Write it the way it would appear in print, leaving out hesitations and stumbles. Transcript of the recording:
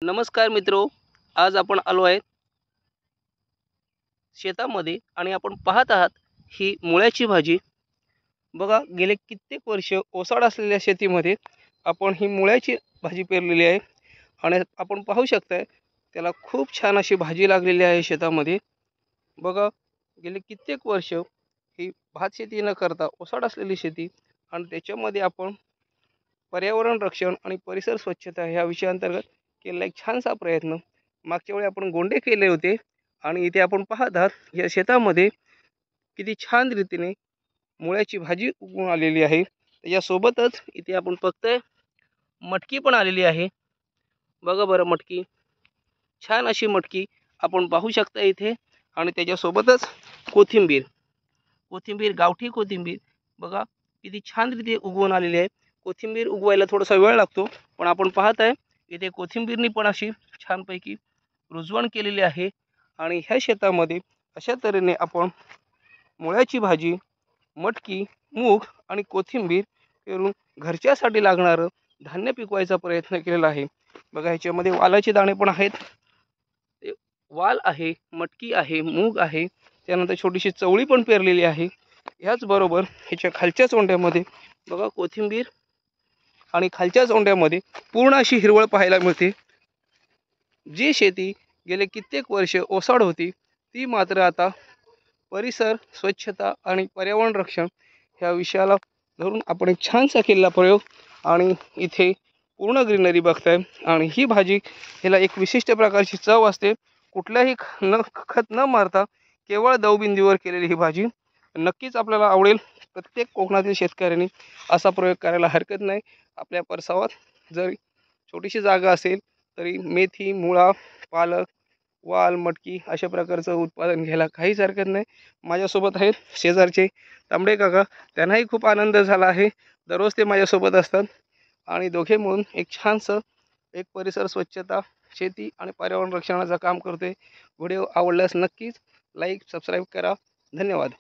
नमस्कार मित्रो, आज आपण आलो आहे शेतामध्ये आणि आपण पाहत आहात ही मुळ्याची भाजी। बघा, गेले कित्येक वर्ष ओसाड असलेल्या शेतीमध्ये आपण ही मुळ्याची भाजी पेरलेली आहे आणि आपण पाहू शकता त्याला खूप छान अशी भाजी लागलेली आहे शेतामध्ये। बघा, गेले कित्येक वर्ष ही भात शेती न करता ओसाड असलेली शेती आणि त्याच्यामध्ये आपण पर्यावरण रक्षण आणि परिसर स्वच्छता ह्या विषयांतर्गत केलेला एक छानसा प्रयत्न। मागच्या वेळी आपण गोंडे केले होते आणि इथे आपण पाहत आहात या शेतामध्ये किती छान रीतीने मुळ्याची भाजी उगवून आलेली आहे। त्याच्यासोबतच इथे आपण बघतोय मटकी पण आलेली आहे। बघा बरं, मटकी छान अशी मटकी आपण पाहू शकता इथे आणि त्याच्यासोबतच कोथिंबीर गावठी कोथिंबीर बघा किती छान रीती उगवून आलेली आहे। कोथिंबीर उगवायला थोडासा वेळ लागतो, पण आपण पाहत आहे इथे कोथिंबीरनी पण अशी छानपैकी रुजवण केलेली आहे आणि ह्या शेतामध्ये अशा तऱ्हेने आपण मुळ्याची भाजी, मटकी, मूग आणि कोथिंबीर पेरून घरच्यासाठी लागणारं धान्य पिकवायचा प्रयत्न केलेला आहे। बघा, ह्याच्यामध्ये वालाचे दाणे पण आहेत, वाल आहे, मटकी आहे, मूग आहे, त्यानंतर छोटीशी चवळी पण पेरलेली आहे। याचबरोबर ह्याच्या खालच्या चोंड्यामध्ये बघा कोथिंबीर आणि खालच्या चोंड्यामध्ये पूर्ण अशी हिरवळ पाहायला मिळते। जी शेती गेले कित्येक वर्ष ओसाड होती ती मात्र आता परिसर स्वच्छता आणि पर्यावरण रक्षण ह्या विषयाला धरून आपण एक छानसा केलेला प्रयोग आणि इथे पूर्ण ग्रीनरी बघताय। आणि ही भाजी ह्याला एक विशिष्ट प्रकारची चव असते, कुठल्याही खत न मारता केवळ दवबिंदीवर केलेली ही भाजी नक्कीच आपल्याला आवडेल। प्रत्येक कोकणातील शेतकऱ्यांनी असा प्रयोग करायला हरकत नाही। आपल्या परसावात जरी छोटीशी जागा असेल तरी मेथी, मुळा, पालक, वाल, मटकी अशा प्रकारचं उत्पादन घ्यायला काहीच हरकत नाही। माझ्यासोबत आहेत शेजारचे तांबडे काका, त्यांनाही खूप आनंद झाला आहे। दररोज ते माझ्यासोबत असतात आणि दोघे मिळून एक छानसं एक परिसर स्वच्छता, शेती आणि पर्यावरण रक्षणाचं काम करतोय। व्हिडिओ आवडल्यास नक्कीच लाईक, सबस्क्राईब करा। धन्यवाद।